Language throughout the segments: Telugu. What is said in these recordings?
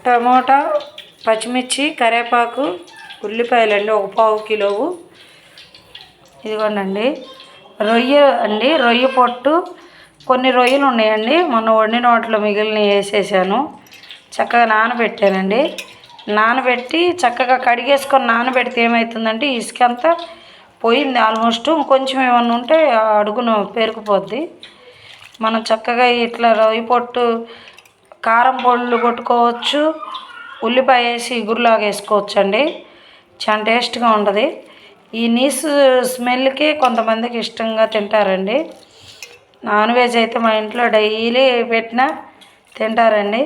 టమోటా, పచ్చిమిర్చి, కరివేపాకు, ఉల్లిపాయలండి 1/4 కిలోవు. ఇదిగోండి రొయ్య అండి, రొయ్య పొట్టు. కొన్ని రొయ్యలు ఉన్నాయండి, మొన్న వండిన వాటిలో మిగిలినవి వేసేసాను. చక్కగా నానబెట్టానండి. నానబెట్టి చక్కగా కడిగేసుకొని నానబెడితే ఏమవుతుందంటే ఇసుక అంతా పోయింది ఆల్మోస్ట్. ఇంకొంచెం ఏమన్నా ఉంటే అడుగున పేరుకుపోద్ది. మనం చక్కగా ఇట్లా రొయ్య పొట్టు కారం పొళ్ళు కొట్టుకోవచ్చు, ఉల్లిపాయ వేసి ఇగురులాగా వేసుకోవచ్చు అండి. చాలా టేస్ట్గా ఉంటుంది. ఈ నీసు స్మెల్కి కొంతమందికి ఇష్టంగా తింటారండి. నాన్ వెజ్ అయితే మా ఇంట్లో డైలీ పెట్టినా తింటారండి.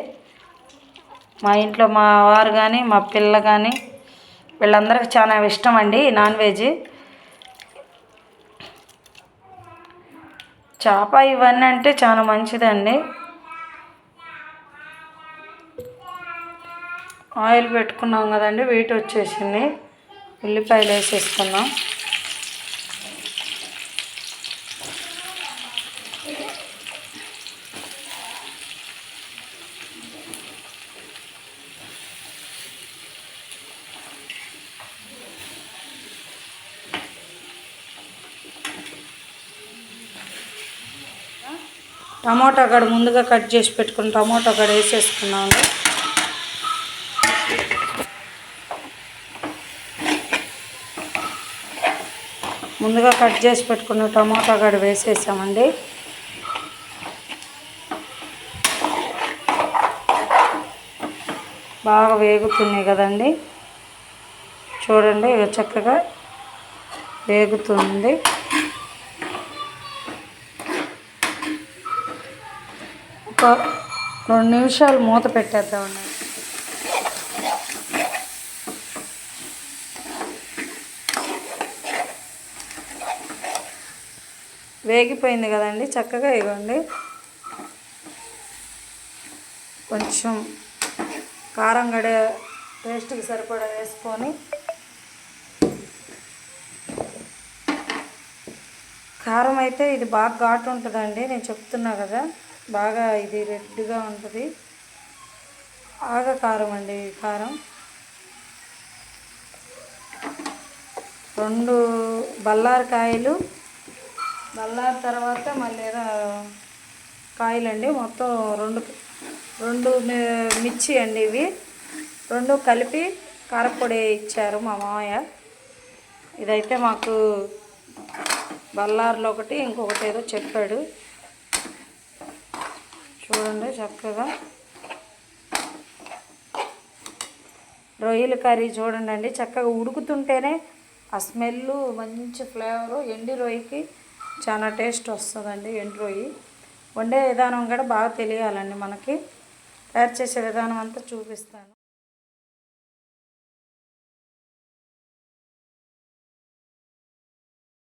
మా ఇంట్లో మా వారు కానీ మా పిల్ల కానీ వీళ్ళందరికీ చాలా ఇష్టం అండి నాన్ వెజ్. చేప ఇవన్నీ అంటే చాలా మంచిదండి. ఆయిల్ పెట్టుకున్నాం కదండి, వెయిట్ వచ్చేసింది. ఉల్లిపాయలు వేసేసుకున్నాం. టమాటా కూడా ముందుగా కట్ చేసి పెట్టుకుని టమాటా కూడా వేసేసుకున్నాము. ముందుగా కట్ చేసి పెట్టుకున్న టమాటా కూడా వేసేసామండి. బాగా వేగుతున్నాయి కదండి, చూడండి ఇక చక్కగా వేగుతుంది. ఒక 2 నిమిషాలు మూత పెట్టేద్దామండి. వేగిపోయింది కదండి, చక్కగా ఇవ్వండి. కొంచెం కారం గడ టేస్ట్కి సరిపడా వేసుకొని, కారం అయితే ఇది బాగా ఘాటు ఉంటుందండి, నేను చెప్తున్నా కదా. బాగా ఇది రెడ్గా ఉంటుంది. కారం అండి ఈ కారం. 2 బల్లారకాయలు, బల్లారి తర్వాత మళ్ళీ కాయలండి. మొత్తం 2 మిర్చి అండి. ఇవి 2 కలిపి కారపొడి ఇచ్చారు మా మామయ్య. ఇదైతే మాకు బల్లార్లో ఒకటి, ఇంకొకటి ఏదో చెప్పాడు. చూడండి చక్కగా రొయ్యల కర్రీ చూడండి అండి, చక్కగా ఉడుకుతుంటేనే ఆ స్మెల్, మంచి ఫ్లేవరు. ఎండి రొయ్యకి చాలా టేస్ట్ వస్తుందండి. ఎండు రొయ్యి వండే విధానం కూడా బాగా తెలియాలండి మనకి. తయారు చేసే విధానం అంతా చూపిస్తాను.